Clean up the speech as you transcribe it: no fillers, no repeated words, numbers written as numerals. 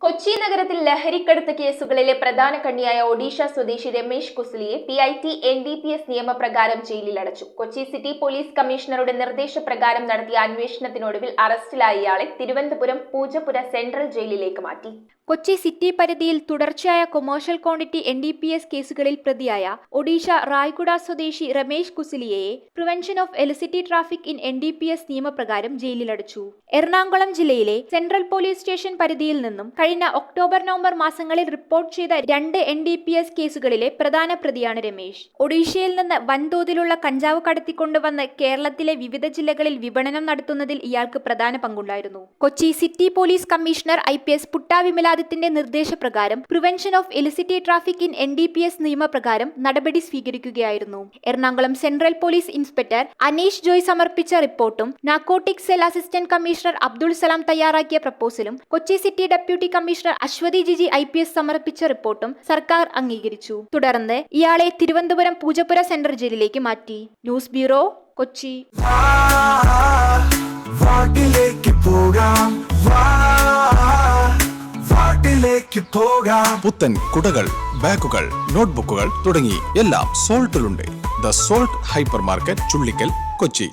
കൊച്ചി നഗരത്തിൽ ലഹരിക്കടത്ത് കേസുകളിലെ പ്രധാന കണ്ണിയായ ഒഡീഷ സ്വദേശി രമേശ് കുസ്ലിയെ PIT NDPS നിയമപ്രകാരം ജയിലിലടച്ചു. കൊച്ചി സിറ്റി പോലീസ് കമ്മീഷണറുടെ നിർദ്ദേശപ്രകാരം നടത്തിയ അന്വേഷണത്തിനൊടുവിൽ അറസ്റ്റിലായ ഇയാളെ തിരുവനന്തപുരം പൂജപ്പുര സെൻട്രൽ ജയിലിലേക്ക് മാറ്റി. കൊച്ചി സിറ്റി പരിധിയിൽ തുടർച്ചയായ കൊമേഴ്ഷ്യൽ ക്വാണ്ടിറ്റി NDPS കേസുകളിൽ പ്രതിയായ ഒഡീഷ റായ്ഗുഡ സ്വദേശി രമേശ് കുസ്ലിയയെ prevention of illicit traffic in NDPS നിയമപ്രകാരം ജയിലിലടച്ചു. എറണാകുളം ജില്ലയിലെ സെൻട്രൽ പോലീസ് സ്റ്റേഷൻ പരിധിയിൽ നിന്നും കഴിഞ്ഞ ഒക്ടോബർ-നവംബർ മാസങ്ങളിൽ റിപ്പോർട്ട് ചെയ്ത 2 NDPS കേസുകളിലെ പ്രധാന പ്രതിയാണ് രമേശ്. ഒഡീഷയിൽ നിന്ന് വൻതോതിലുള്ള കഞ്ചാവ് കടത്തിക്കൊണ്ടുവന്ന് കേരളത്തിലെ വിവിധ ജില്ലകളിൽ വിപണനം നടത്തുന്നതിൽ ഇയാൾക്ക് പ്രധാന പങ്കുണ്ടായിരുന്നു. Kochi city police commissioner IPS Putta വിമലാദിത്യന്റെ നിർദ്ദേശപ്രകാരം prevention of illicit traffic in NDPS നിയമപ്രകാരം നടപടി സ്വീകരിക്കുകയായിരുന്നു. Ernakulam central police inspector Aneesh Joy സമർപ്പിച്ച റിപ്പോർട്ടും narcotic cell assistant commissioner Abdul Salam തയ്യാറാക്കിയ പ്രപ്പോസലും Kochi city deputy commissioner Aswathy Jiji IPS സമർപ്പിച്ച റിപ്പോർട്ടും സർക്കാർ അംഗീകരിച്ചു. തുടർന്ന് ഇയാളെ തിരുവനന്തപുരം പൂജപ്പുര സെൻട്രൽ ജയിലിലേക്ക് മാറ്റി. News bureau, Kochi. പുത്തൻ കുടകൾ, ബാഗുകൾ, നോട്ട്ബുക്കുകൾ തുടങ്ങി എല്ലാം സോൾട്ടിലുണ്ട്. The Salt hyper market, Chullickal, Kochi.